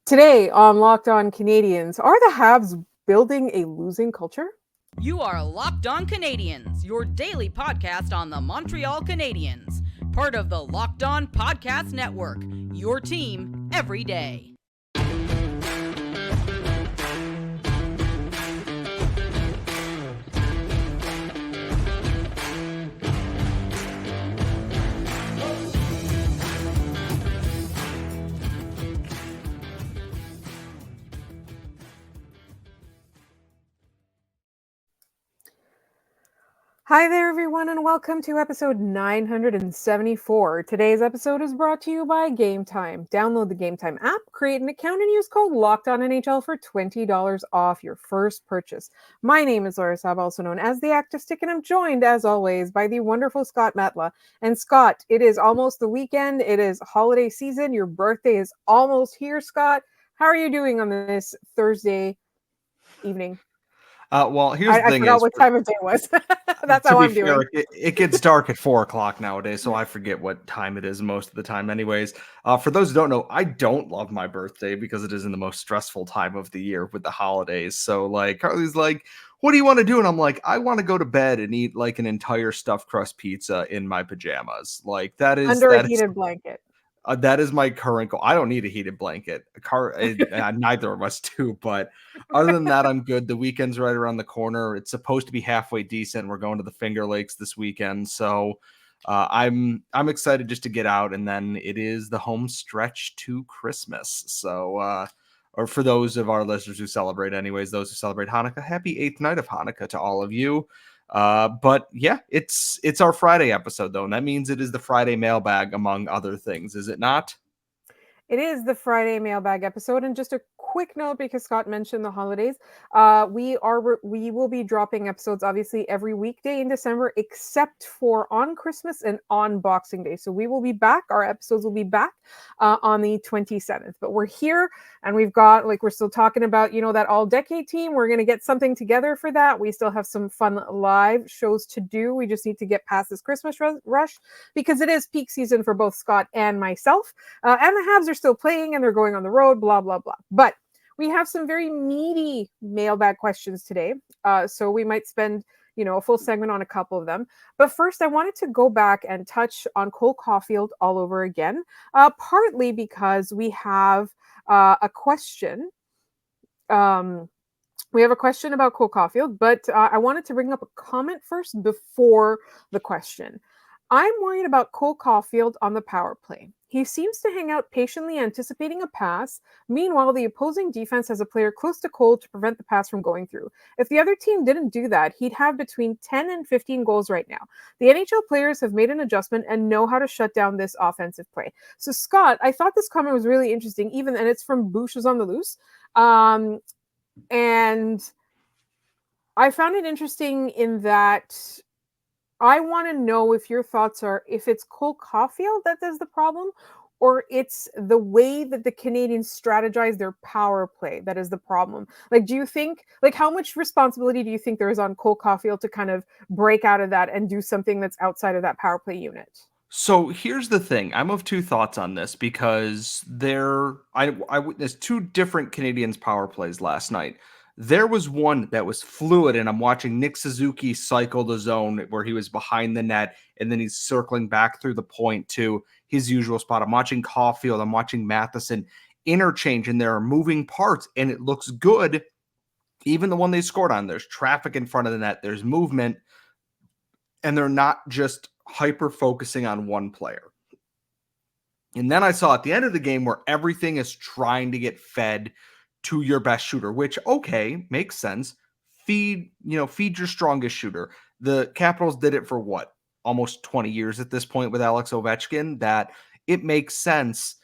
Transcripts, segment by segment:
Today on Locked On Canadiens, are the Habs building a losing culture? You are Locked On Canadiens, your daily podcast on the Montreal Canadiens, part of the Locked On Podcast Network, your team every day. Hi there, everyone, and welcome to episode 974. Today's episode is brought to you by Game Time. Download the Game Time app, create an account, and use code LOCKEDONNHL for $20 off your first purchase. My name is Laura Saab, also known as the Active Stick, and I'm joined, as always, by the wonderful Scott Matla. And Scott, it is almost the weekend. It is holiday season. Your birthday is almost here, Scott. How are you doing on this Thursday evening? Here's the thing: I forgot what time of day it was. That's how I'm doing. It gets dark at 4:00 nowadays, so I forget what time it is most of the time. Anyways, for those who don't know, I don't love my birthday because it isn't the most stressful time of the year with the holidays. So, like, Carly's like, "What do you want to do?" And I'm like, "I want to go to bed and eat like an entire stuffed crust pizza in my pajamas." Like that is under a heated blanket. That is my current goal. I don't need a heated blanket. Neither of us do. But other than that, I'm good. The weekend's right around the corner. It's supposed to be halfway decent. We're going to the Finger Lakes this weekend, so I'm excited just to get out. And then it is the home stretch to Christmas. So, or for those of our listeners who celebrate, anyways, those who celebrate Hanukkah, happy 8th night of Hanukkah to all of you. But yeah, it's our Friday episode though, and that means it is the Friday mailbag among other things, is it not? It is the Friday mailbag episode, and just a quick note because Scott mentioned the holidays. We will be dropping episodes obviously every weekday in December, except for on Christmas and on Boxing Day. So we will be back. Our episodes will be back on the 27th. But we're here, and we've got we're still talking about that all-decade team. We're gonna get something together for that. We still have some fun live shows to do. We just need to get past this Christmas rush because it is peak season for both Scott and myself. And the Habs are still playing and they're going on the road, blah, blah, blah. But we have some very meaty mailbag questions today. So we might spend, a full segment on a couple of them. But first, I wanted to go back and touch on Cole Caufield all over again, partly because we have a question. We have a question about Cole Caufield, but I wanted to bring up a comment first before the question. I'm worried about Cole Caufield on the power play. He seems to hang out patiently anticipating a pass. Meanwhile, the opposing defense has a player close to Cole to prevent the pass from going through. If the other team didn't do that, he'd have between 10 and 15 goals right now. The NHL players have made an adjustment and know how to shut down this offensive play. So, Scott, I thought this comment was really interesting, and it's from Bouches on the Loose. And I found it interesting in that I want to know if your thoughts are if it's Cole Caufield that is the problem, or it's the way that the Canadiens strategize their power play that is the problem. Do you think, how much responsibility do you think there is on Cole Caufield to kind of break out of that and do something that's outside of that power play unit? So here's the thing. I'm of two thoughts on this because I witnessed two different Canadiens power plays last night. There was one that was fluid, and I'm watching Nick Suzuki cycle the zone where he was behind the net, and then he's circling back through the point to his usual spot. I'm watching Caufield, I'm watching Matheson interchange, and there are moving parts, and it looks good. Even the one they scored on, there's traffic in front of the net, there's movement, and they're not just hyper focusing on one player. And then I saw at the end of the game where everything is trying to get fed to your best shooter, which, okay, makes sense. Feed your strongest shooter. The Capitals did it for what? Almost 20 years at this point with Alex Ovechkin, that it makes sense.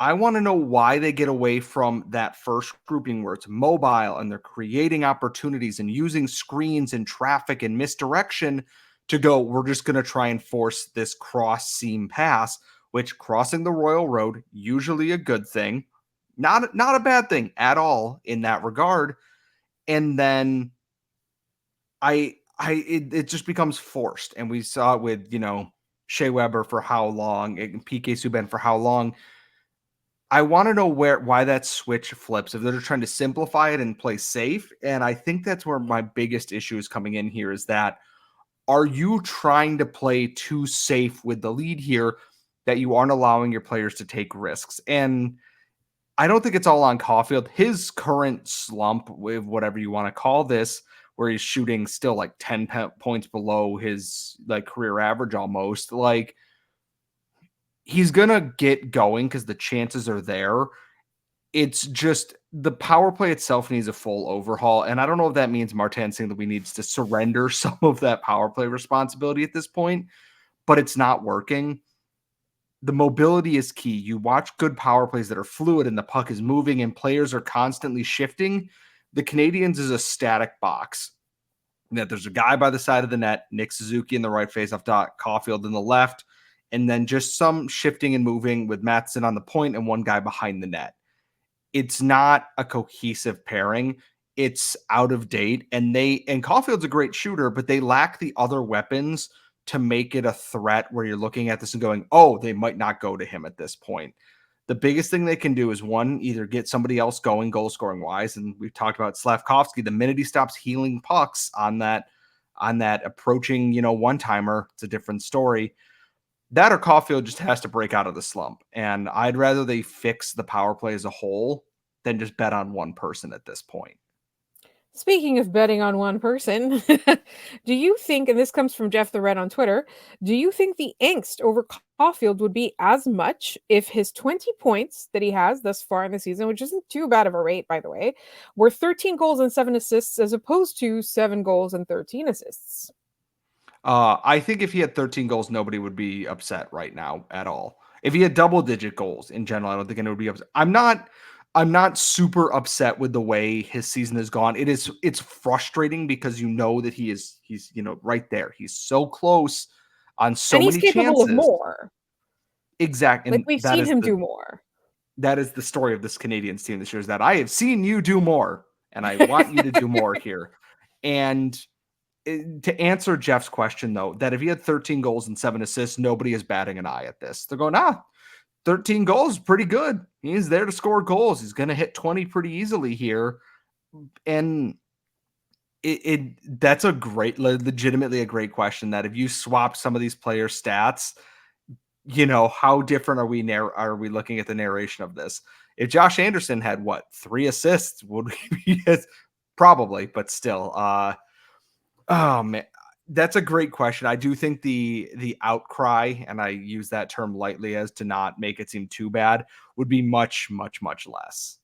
I want to know why they get away from that first grouping where it's mobile and they're creating opportunities and using screens and traffic and misdirection to go, we're just going to try and force this cross seam pass, which crossing the Royal Road, usually a good thing. Not a bad thing at all in that regard. And then it just becomes forced. And we saw it with, Shea Weber for how long, and PK Subban for how long. I want to know why that switch flips. If they're trying to simplify it and play safe, and I think that's where my biggest issue is coming in here is that are you trying to play too safe with the lead here that you aren't allowing your players to take risks? And I don't think it's all on Caufield. His current slump, with whatever you want to call this, where he's shooting still like 10 points below his like career average almost, like he's going to get going because the chances are there. It's just the power play itself needs a full overhaul. And I don't know if that means Martin saying that we needs to surrender some of that power play responsibility at this point, but it's not working. The mobility is key. You watch good power plays that are fluid and the puck is moving and players are constantly shifting. The Canadiens is a static box. That there's a guy by the side of the net, Nick Suzuki in the right face off dot, Caufield in the left, and then just some shifting and moving with Mattson on the point and one guy behind the net. It's not a cohesive pairing. It's out of date. And Caufield's a great shooter, but they lack the other weapons to make it a threat where you're looking at this and going, oh, they might not go to him at this point. The biggest thing they can do is one, either get somebody else going goal scoring wise. And we've talked about Slavkovsky. The minute he stops healing pucks on that approaching, one timer, it's a different story. That or Caufield just has to break out of the slump. And I'd rather they fix the power play as a whole than just bet on one person at this point. Speaking of betting on one person, do you think, and this comes from Jeff the Red on Twitter, do you think the angst over Caulfield would be as much if his 20 points that he has thus far in the season, which isn't too bad of a rate, by the way, were 13 goals and 7 assists as opposed to 7 goals and 13 assists? I think if he had 13 goals, nobody would be upset right now at all. If he had double-digit goals in general, I don't think anyone would be upset. I'm not super upset with the way his season has gone. It's frustrating because you know that he's right there. He's so close on so And he's many capable of chances. more. Exactly. Like, And we've seen him do more. that is the story of this Canadiens team this year, is that I have seen you do more and I want you to do more here. And to answer Jeff's question, though, that if he had 13 goals and 7 assists, nobody is batting an eye at this. They're going, 13 goals is pretty good. He's there to score goals. He's going to hit 20 pretty easily here. And that's a legitimately a great question, that if you swap some of these player stats, how different are we looking at the narration of this? If Josh Anderson had 3 assists, would we be probably, but still, oh man, that's a great question. I do think the outcry, and I use that term lightly as to not make it seem too bad, would be much, much, much less.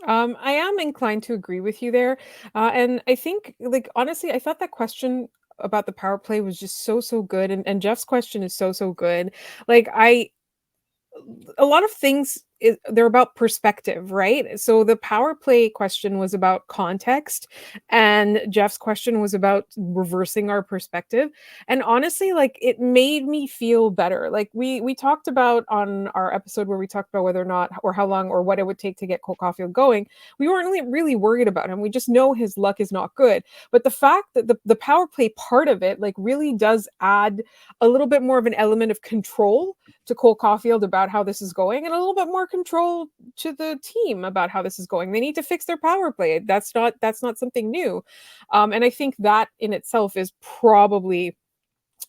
I am inclined to agree with you there. And I think, like, honestly, I thought that question about the power play was just so, so good. And Jeff's question is so, so good. Like, a lot of things they're about perspective, right? So the power play question was about context, and Jeff's question was about reversing our perspective. And honestly, like, it made me feel better. Like, we talked about on our episode where we talked about whether or not, or how long, or what it would take to get Cole Caufield going. We weren't really worried about him. We just know his luck is not good. But the fact that the power play part of it, like, really does add a little bit more of an element of control to Cole Caufield about how this is going, and a little bit more control to the team about how this is going. They need to fix their power play. That's not something new. And I think that in itself is probably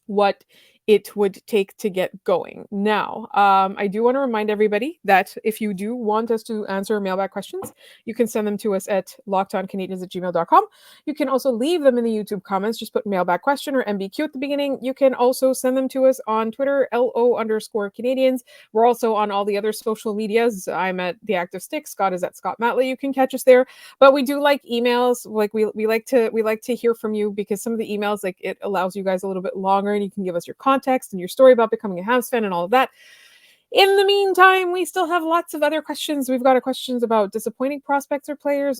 what it would take to get going. Now, I do want to remind everybody that if you do want us to answer mailbag questions, you can send them to us at lockedoncanadians@gmail.com. You can also leave them in the YouTube comments. Just put mailbag question or MBQ at the beginning. You can also send them to us on Twitter, LO_Canadians. We're also on all the other social medias. I'm at The Active Stick. Scott is at Scott Matley. You can catch us there. But we do like emails. Like, we like to hear from you, because some of the emails, like, it allows you guys a little bit longer, and you can give us your context and your story about becoming a Habs fan and all of that. In the meantime, we still have lots of other questions. We've got questions about disappointing prospects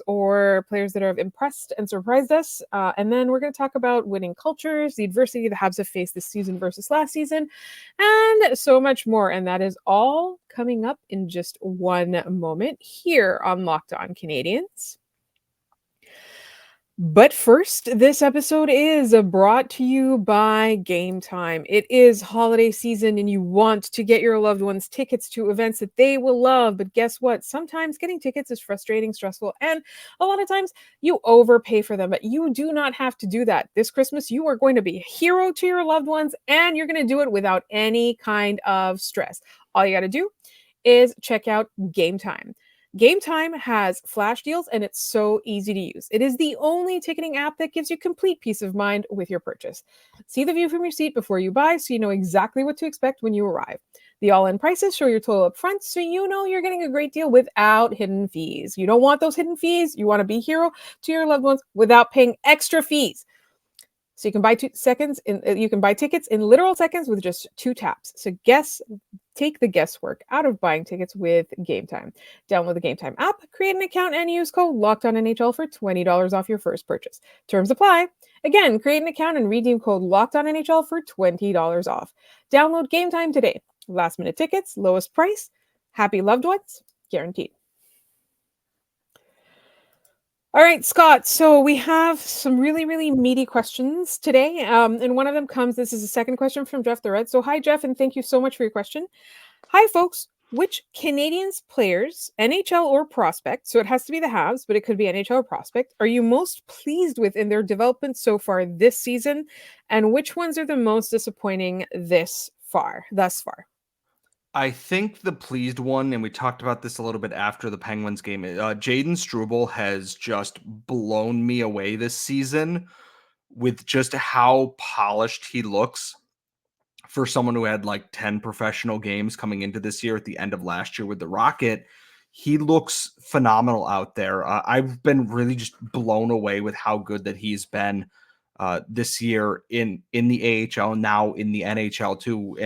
or players that have impressed and surprised us. And then we're going to talk about winning cultures, the adversity the Habs have faced this season versus last season, and so much more. And that is all coming up in just one moment here on Locked On Canadiens. But first, this episode is brought to you by Game Time. It is holiday season and you want to get your loved ones tickets to events that they will love. But guess what? Sometimes getting tickets is frustrating, stressful, and a lot of times you overpay for them. But you do not have to do that. This Christmas, you are going to be a hero to your loved ones and you're going to do it without any kind of stress. All you got to do is check out Game Time. Game Time has flash deals and it's so easy to use. It is the only ticketing app that gives you complete peace of mind with your purchase. See the view from your seat before you buy so you know exactly what to expect when you arrive. The all in prices show your total up front so you know you're getting a great deal without hidden fees. You don't want those hidden fees. You want to be hero to your loved ones without paying extra fees. So you can buy you can buy tickets in literal seconds with just 2 taps. So take the guesswork out of buying tickets with Game Time. Download the Game Time app, create an account, and use code LOCKEDONNHL for $20 off your first purchase. Terms apply. Again, create an account and redeem code LOCKEDONNHL for $20 off. Download Game Time today. Last minute tickets, lowest price, happy loved ones, guaranteed. All right, Scott. So we have some really, really meaty questions today. And one of them this is a second question from Jeff the Red. So hi, Jeff, and thank you so much for your question. Hi, folks. Which Canadians players, NHL or prospect, so it has to be the Habs, but it could be NHL or prospect, are you most pleased with in their development so far this season? And which ones are the most disappointing thus far? I think the pleased one, and we talked about this a little bit after the Penguins game, Jaden Struble has just blown me away this season with just how polished he looks for someone who had like 10 professional games coming into this year at the end of last year with the Rocket. He looks phenomenal out there. I've been really just blown away with how good that he's been this year in the AHL, now in the NHL too.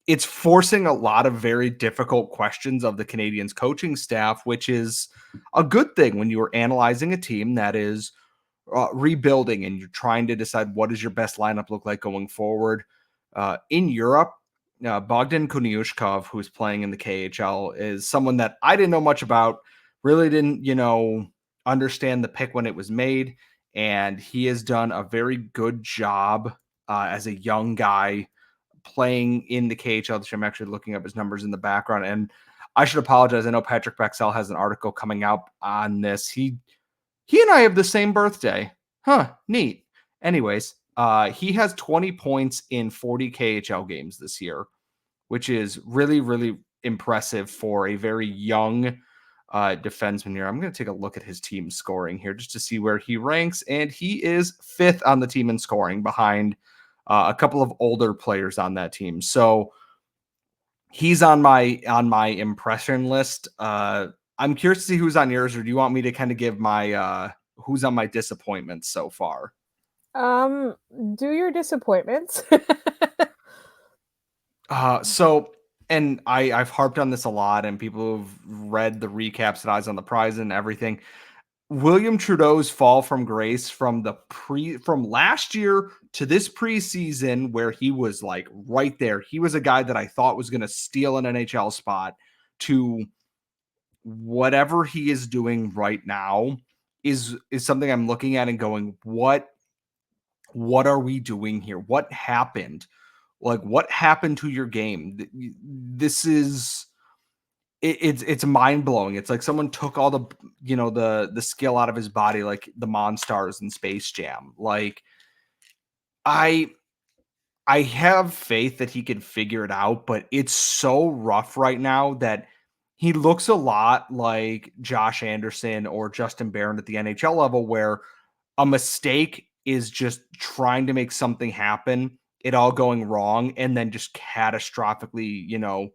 It's forcing a lot of very difficult questions of the Canadiens coaching staff, which is a good thing when you are analyzing a team that is rebuilding and you're trying to decide what does your best lineup look like going forward. In Europe, Bogdan Konyushkov, who's playing in the KHL, is someone that I didn't know much about, really didn't, understand the pick when it was made. And he has done a very good job as a young guy playing in the KHL. I'm actually looking up his numbers in the background. And I should apologize. I know Patrick Bexell has an article coming out on this. He and I have the same birthday. Huh, neat. Anyways, he has 20 points in 40 KHL games this year, which is really, really impressive for a very young defenseman here. I'm going to take a look at his team scoring here just to see where he ranks. And he is 5th on the team in scoring behind a couple of older players on that team. So he's on my impression list. I'm curious to see who's on yours, or do you want me to kind of give my who's on my disappointments so far? Do your disappointments. And I've harped on this a lot, and people have read the recaps at Eyes on the Prize and everything. William Trudeau's fall from grace from last year to this preseason, where he was like right there. He was a guy that I thought was going to steal an NHL spot, to whatever he is doing right now is something I'm looking at and going, what are we doing here? What happened? Like, what happened to your game? This is it's mind blowing. It's like someone took all the the skill out of his body, like the Monstars in Space Jam. Like, I have faith that he can figure it out, but it's so rough right now that he looks a lot like Josh Anderson or Justin Barron at the NHL level, where a mistake is just trying to make something happen, it all going wrong, and then just catastrophically,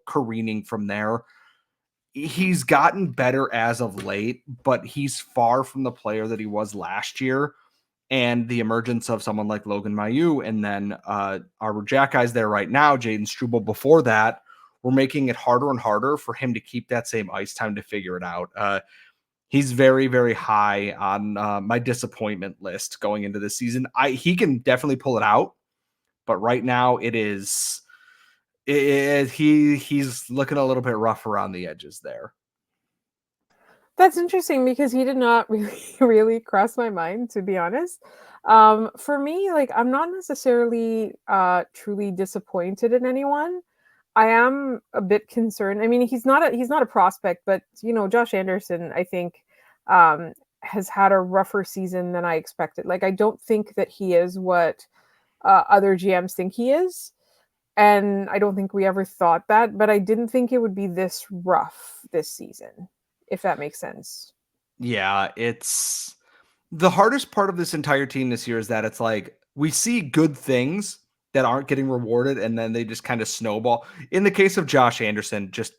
careening from there. He's gotten better as of late, but he's far from the player that he was last year. And the emergence of someone like Logan Mailloux, and then our Jack guys there right now, Jaden Struble before that, we're making it harder and harder for him to keep that same ice time to figure it out. He's very, very high on my disappointment list going into this season. He can definitely pull it out, but right now he's looking a little bit rough around the edges there. That's interesting because he did not really really cross my mind, to be honest. For me, like I'm not necessarily truly disappointed in anyone. I am a bit concerned. I mean, he's not a prospect, but Josh Anderson, I think, um, has had a rougher season than I expected. Like, I don't think that he is what other GMs think he is, and I don't think we ever thought that. But I didn't think it would be this rough this season, if that makes sense. Yeah, it's the hardest part of this entire team this year is that it's like we see good things that aren't getting rewarded and then they just kind of snowball. In the case of Josh Anderson, just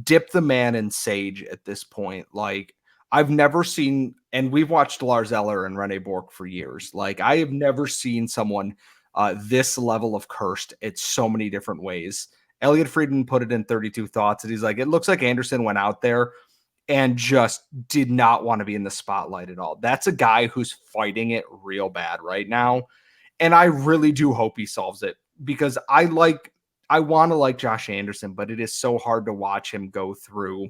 dip the man in sage at this point. Like I've never seen, and we've watched Lars Eller and Rene Bork for years. Like I have never seen someone this level of cursed. It's so many different ways. Elliot Friedman put it in 32 Thoughts, and he's like, it looks like Anderson went out there and just did not want to be in the spotlight at all. That's a guy who's fighting it real bad right now. And I really do hope he solves it because I want to like Josh Anderson, but it is so hard to watch him go through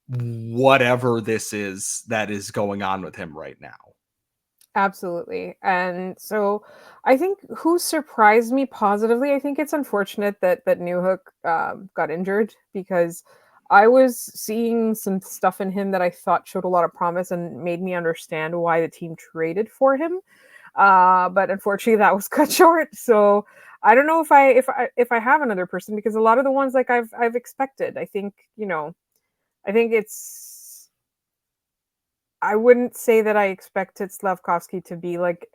whatever this is that is going on with him right now. Absolutely. And so I think who surprised me positively, I think it's unfortunate that Newhook got injured because I was seeing some stuff in him that I thought showed a lot of promise and made me understand why the team traded for him. But unfortunately that was cut short. So I don't know if I have another person because a lot of the ones like I've expected. I think, I think it's I wouldn't say that I expected Slavkovsky to be like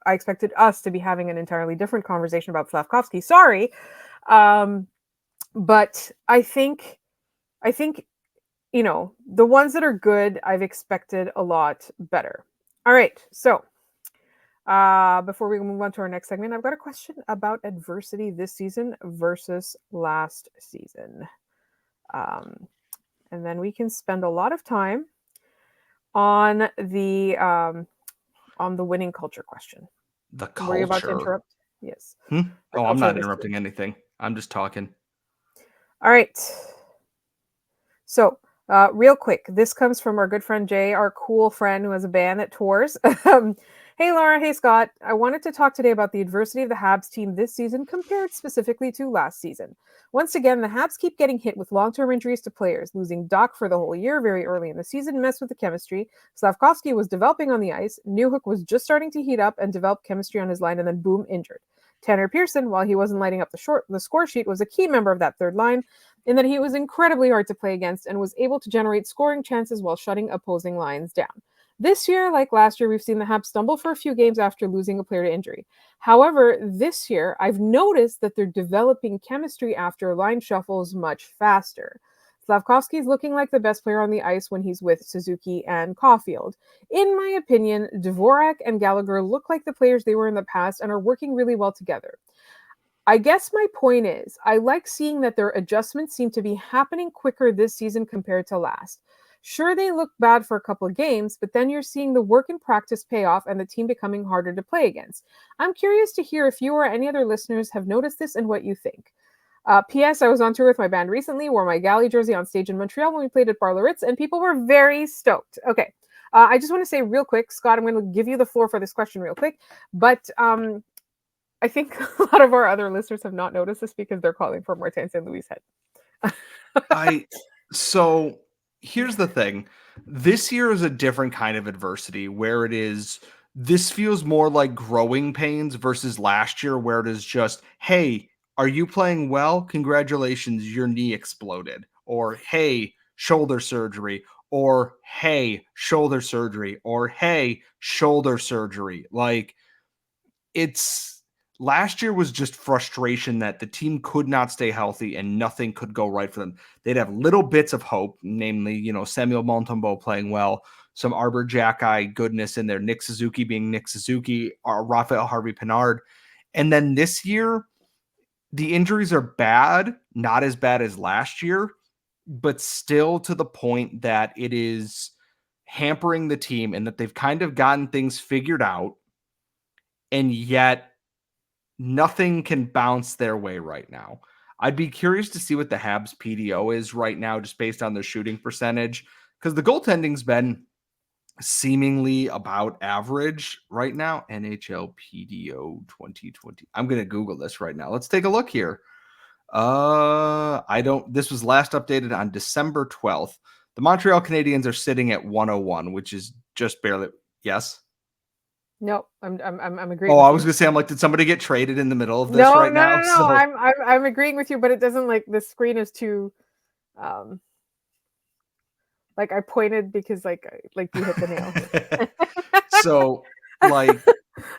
I expected us to be having an entirely different conversation about Slavkovsky. Sorry. Um, but I think the ones that are good, I've expected a lot better. All right. So, before we move on to our next segment, I've got a question about adversity this season versus last season. Um, and then we can spend a lot of time on the winning culture question. The Were you about to culture. interrupt? Yes. The Oh, I'm culture of not this team. interrupting anything. I'm just talking. All right. So, real quick, this comes from our good friend Jay, our cool friend who has a band that tours. Hey, Laura. Hey, Scott. I wanted to talk today about the adversity of the Habs team this season compared specifically to last season. Once again, the Habs keep getting hit with long term injuries to players. Losing Doc for the whole year very early in the season messed with the chemistry. Slavkovsky was developing on the ice. Newhook was just starting to heat up and develop chemistry on his line, and then boom, injured. Tanner Pearson, while he wasn't lighting up the score sheet, was a key member of that third line in that he was incredibly hard to play against and was able to generate scoring chances while shutting opposing lines down. This year, like last year, we've seen the Habs stumble for a few games after losing a player to injury. However, this year, I've noticed that they're developing chemistry after line shuffles much faster. Slavkovsky is looking like the best player on the ice when he's with Suzuki and Caufield. In my opinion, Dvorak and Gallagher look like the players they were in the past and are working really well together. I guess my point is, I like seeing that their adjustments seem to be happening quicker this season compared to last. Sure, they look bad for a couple of games, but then you're seeing the work and practice pay off and the team becoming harder to play against. I'm curious to hear if you or any other listeners have noticed this and what you think. P.S. I was on tour with my band recently, wore my Galley jersey on stage in Montreal when we played at Bar Laritz, and people were very stoked. Okay, I just want to say real quick, Scott, I'm going to give you the floor for this question real quick, but I think a lot of our other listeners have not noticed this because they're calling for Martin St. Louis head. I so here's the thing. This year is a different kind of adversity where it is this feels more like growing pains versus last year where it is just, hey, are you playing well? Congratulations, your knee exploded. Or hey, shoulder surgery. Or hey, shoulder surgery. Or hey, shoulder surgery. Like it's last year was just frustration that the team could not stay healthy and nothing could go right for them. They'd have little bits of hope, namely, Samuel Montembeault playing well, some Arbor Jackeye goodness in there, Nick Suzuki being Nick Suzuki, or Raphael Harvey Pinard. And then this year, the injuries are bad, not as bad as last year, but still to the point that it is hampering the team and that they've kind of gotten things figured out. And yet nothing can bounce their way right now. I'd be curious to see what the Habs PDO is right now, just based on their shooting percentage, because the goaltending's been seemingly about average right now. NHL PDO 2020. I'm going to Google this right now. Let's take a look here. This was last updated on December 12th. The Montreal Canadiens are sitting at 101, which is just barely. Yes. No, I'm agreeing. Oh, with I you. was gonna say, I'm like, did somebody get traded in the middle of this No, right no, now? no, no. I'm agreeing with you, but it doesn't like the screen is too like I pointed because like you hit the nail. So like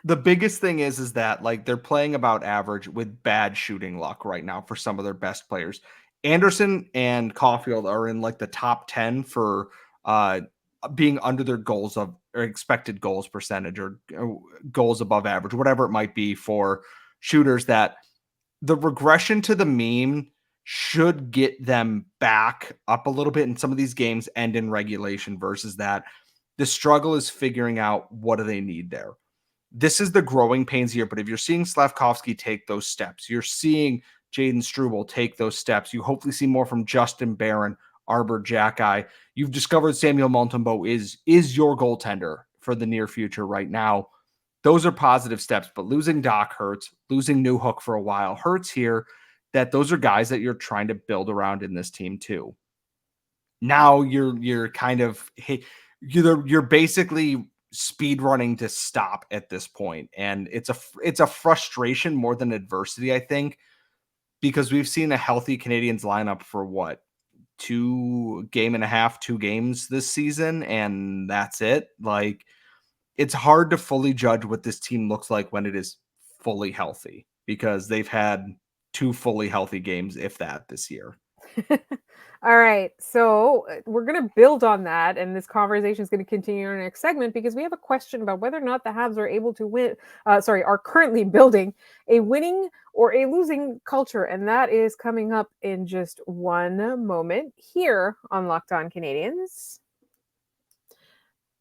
the biggest thing is that like they're playing about average with bad shooting luck right now for some of their best players. Anderson and Caufield are in like the top 10 for being under their goals of or expected goals percentage or goals above average, whatever it might be for shooters. That the regression to the mean should get them back up a little bit, and some of these games end in regulation versus that. The struggle is figuring out what do they need there. This is the growing pains here, but if you're seeing Slavkovsky take those steps, you're seeing Jaden Struble take those steps, you hopefully see more from Justin Barron, Arbor Jackeye. You've discovered Samuel Montembeault is your goaltender for the near future right now. Those are positive steps, but losing Doc hurts. Losing Newhook for a while hurts here. That those are guys that you're trying to build around in this team too. Now you're kind of you're basically speed running to stop at this point, and it's a frustration more than adversity, I think, because we've seen a healthy Canadiens lineup for what, 2 games this season, and that's it. Like, it's hard to fully judge what this team looks like when it is fully healthy, because they've had 2 fully healthy games, if that, this year. All right, so we're going to build on that, and this conversation is going to continue in our next segment because we have a question about whether or not the Habs are able to win. Are currently building a winning or a losing culture, and that is coming up in just one moment here on Locked On Canadiens.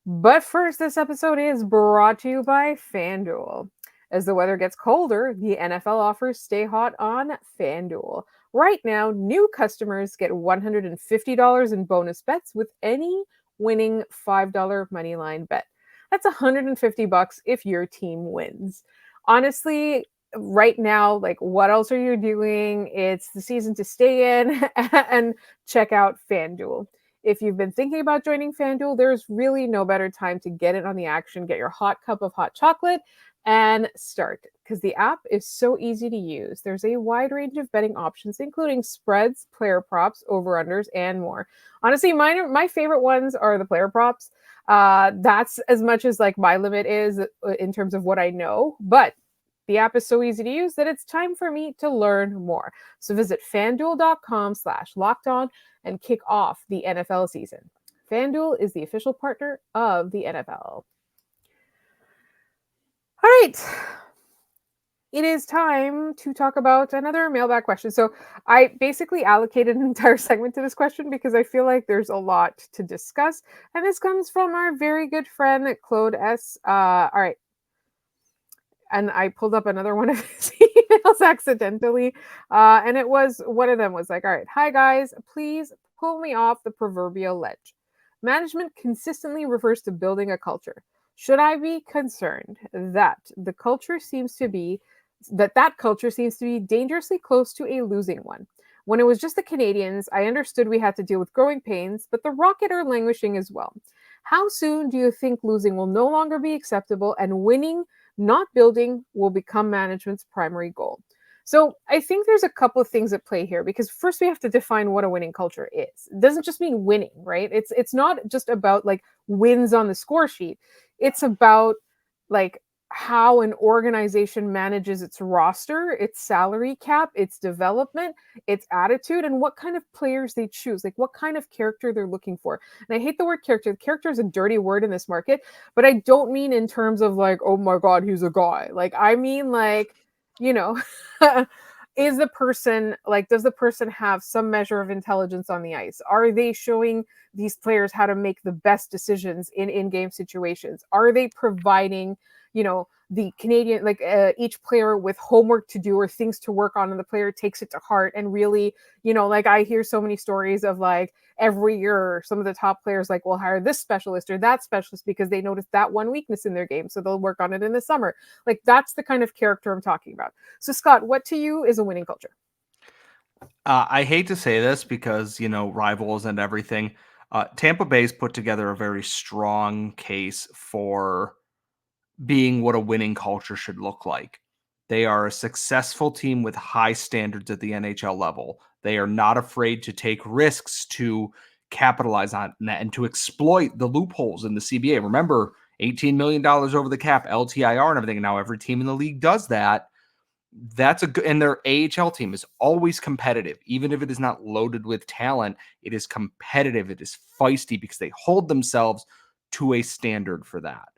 But first, this episode is brought to you by FanDuel. As the weather gets colder, the NFL offers stay hot on FanDuel. Right now, new customers get $150 in bonus bets with any winning $5 moneyline bet. That's $150 if your team wins. Honestly, right now, like, what else are you doing? It's the season to stay in and check out FanDuel. If you've been thinking about joining FanDuel, there's really no better time to get in on the action, get your hot cup of hot chocolate, and start, because the app is so easy to use. There's a wide range of betting options, including spreads, player props, over-unders, and more. Honestly, my favorite ones are the player props. That's as much as like my limit is in terms of what I know, but the app is so easy to use that it's time for me to learn more. So visit fanduel.com/lockedon and kick off the NFL season. FanDuel is the official partner of the NFL. All right. It is time to talk about another mailbag question. So I basically allocated an entire segment to this question because I feel like there's a lot to discuss. And this comes from our very good friend, Claude S. All right. And I pulled up another one of his emails accidentally. And it was, one of them was like, all right, hi guys, please pull me off the proverbial ledge. Management consistently refers to building a culture. Should I be concerned that that culture seems to be dangerously close to a losing one? When it was just the Canadiens, I understood we had to deal with growing pains, but the Rocket are languishing as well. How soon do you think losing will no longer be acceptable and winning, not building, will become management's primary goal? So I think there's a couple of things at play here, because first we have to define what a winning culture is. It doesn't just mean winning, right? It's not just about like wins on the score sheet. It's about like how an organization manages its roster, its salary cap, its development, its attitude, and what kind of players they choose, like what kind of character they're looking for. And I hate the word character. Character is a dirty word in this market, but I don't mean in terms of like, oh my God, he's a guy. Like, I mean like, you know, is the person like, does the person have some measure of intelligence on the ice? Are they showing these players how to make the best decisions in in-game situations? Are they providing the Canadian, like each player with homework to do or things to work on, and the player takes it to heart and really, like I hear so many stories of like every year some of the top players like will hire this specialist or that specialist because they noticed that one weakness in their game, so they'll work on it in the summer. Like that's the kind of character I'm talking about. So Scott, what to you is a winning culture? I hate to say this because, rivals and everything. Tampa Bay's put together a very strong case for being what a winning culture should look like. They are a successful team with high standards at the NHL level. They are not afraid to take risks to capitalize on that and to exploit the loopholes in the CBA. Remember, $18 million over the cap, LTIR and everything. Now every team in the league does that. That's a good, and their AHL team is always competitive, even if it is not loaded with talent. It is competitive. It is feisty because they hold themselves to a standard for that.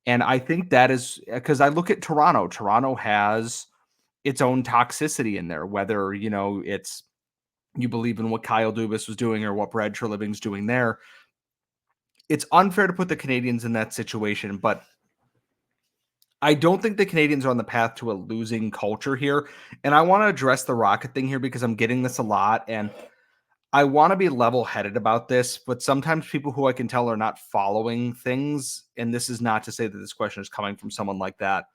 And I think that is because I look at Toronto. Toronto has its own toxicity in there, whether, it's you believe in what Kyle Dubas was doing or what Brad Treliving's doing there. It's unfair to put the Canadiens in that situation, but I don't think the Canadiens are on the path to a losing culture here. And I want to address the Rocket thing here because I'm getting this a lot. And I want to be level headed about this, but sometimes people who I can tell are not following things. And this is not to say that this question is coming from someone like that.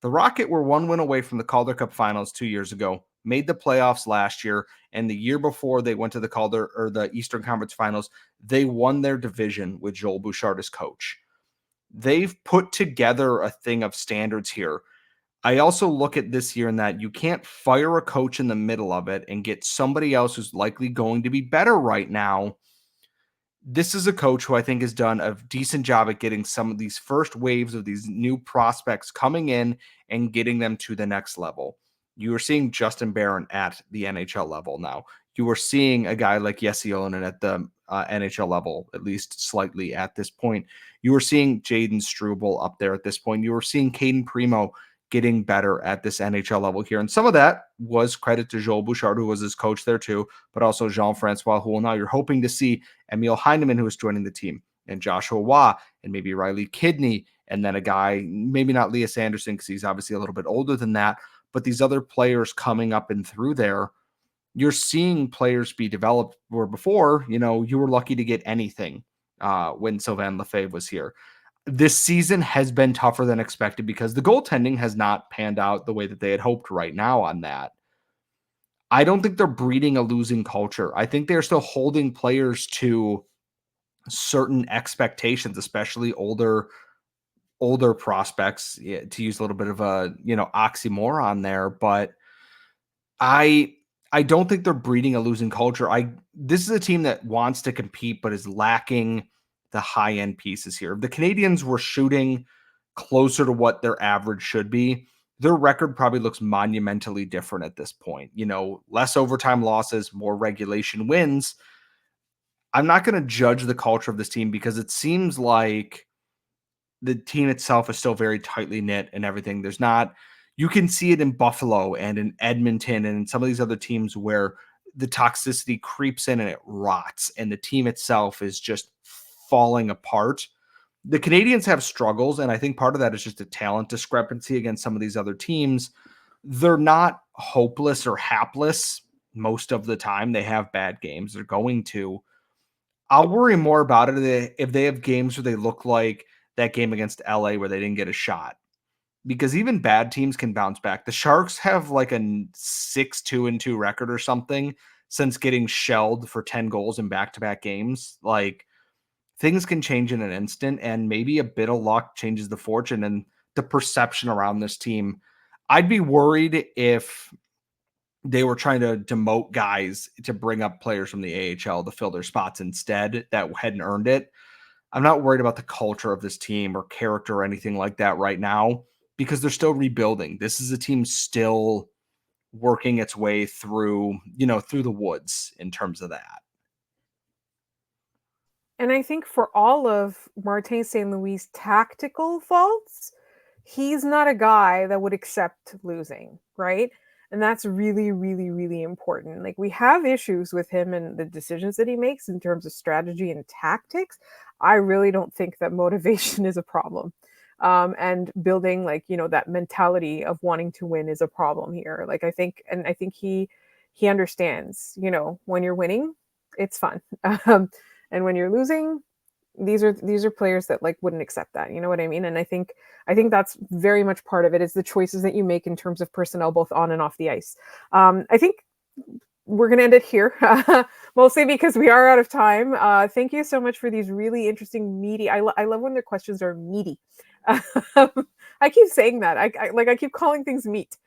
The Rocket were one win away from the Calder Cup finals 2 years ago, made the playoffs last year. And the year before they went to the Calder or the Eastern Conference finals, they won their division with Joel Bouchard as coach. They've put together a thing of standards here. I also look at this year in that you can't fire a coach in the middle of it and get somebody else who's likely going to be better right now. This is a coach who I think has done a decent job at getting some of these first waves of these new prospects coming in and getting them to the next level. You are seeing Justin Barron at the NHL level now. You are seeing a guy like Jesse Olonen at the NHL level, at least slightly at this point. You are seeing Jaden Struble up there at this point. You are seeing Caden Primo getting better at this NHL level here. And some of that was credit to Joel Bouchard, who was his coach there too, but also Jean-Francois Houle. Now you're hoping to see Emil Heineman, who is joining the team, and Joshua Waugh, and maybe Riley Kidney, and then a guy, maybe not Elias Anderson, because he's obviously a little bit older than that, but these other players coming up and through there. You're seeing players be developed where before, you were lucky to get anything when Sylvain Lefebvre was here. This season has been tougher than expected because the goaltending has not panned out the way that they had hoped right now on that. I don't think they're breeding a losing culture. I think they're still holding players to certain expectations, especially older prospects, to use a little bit of a, oxymoron there, but I don't think they're breeding a losing culture. This is a team that wants to compete but is lacking the high-end pieces here. If the Canadiens were shooting closer to what their average should be, their record probably looks monumentally different at this point. Less overtime losses, more regulation wins. I'm not going to judge the culture of this team because it seems like the team itself is still very tightly knit and everything. You can see it in Buffalo and in Edmonton and in some of these other teams where the toxicity creeps in and it rots and the team itself is just falling apart. The Canadiens have struggles, and I think part of that is just a talent discrepancy against some of these other teams. They're not hopeless or hapless most of the time. They have bad games. They're going to. I'll worry more about it if they have games where they look like that game against LA where they didn't get a shot. Because even bad teams can bounce back. The Sharks have like a 6-2-2 record or something since getting shelled for 10 goals in back-to-back games. Like, things can change in an instant, and maybe a bit of luck changes the fortune and the perception around this team. I'd be worried if they were trying to demote guys to bring up players from the AHL to fill their spots instead that hadn't earned it. I'm not worried about the culture of this team or character or anything like that right now because they're still rebuilding. This is a team still working its way through, through the woods in terms of that. And I think for all of Martin St. Louis' tactical faults, he's not a guy that would accept losing, right? And that's really, really, really important. Like, we have issues with him and the decisions that he makes in terms of strategy and tactics. I really don't think that motivation is a problem. and building like, that mentality of wanting to win is a problem here. Like I think he understands, when you're winning, it's fun. And when you're losing, these are players that like wouldn't accept that. You know what I mean? And I think that's very much part of it, is the choices that you make in terms of personnel, both on and off the ice. I think we're going to end it here, mostly because we are out of time. Thank you so much for these really interesting, meaty. I love when their questions are meaty. I keep saying that. I keep calling things meat.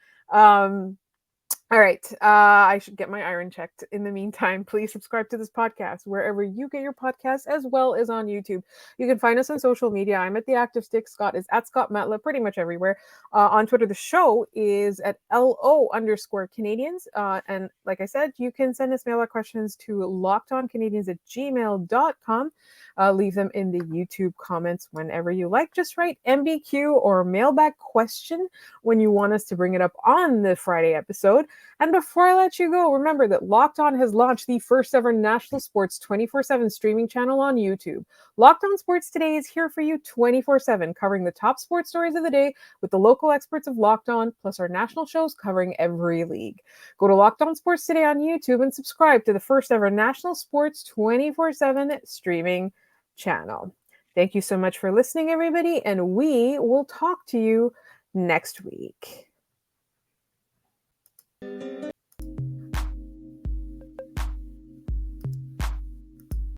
All right. I should get my iron checked. In the meantime, please subscribe to this podcast wherever you get your podcasts, as well as on YouTube. You can find us on social media. I'm at The Active Stick. Scott is at Scott Matla, pretty much everywhere. On Twitter, the show is at LO_Canadians. And like I said, you can send us mail questions to lockedoncanadians@gmail.com. Leave them in the YouTube comments whenever you like. Just write MBQ or mailbag question when you want us to bring it up on the Friday episode. And before I let you go, remember that Locked On has launched the first ever national sports 24/7 streaming channel on YouTube. Locked On Sports Today is here for you 24/7, covering the top sports stories of the day with the local experts of Locked On, plus our national shows covering every league. Go to Locked On Sports Today on YouTube and subscribe to the first ever national sports 24/7 streaming channel. Thank you so much for listening, everybody, and we will talk to you next week.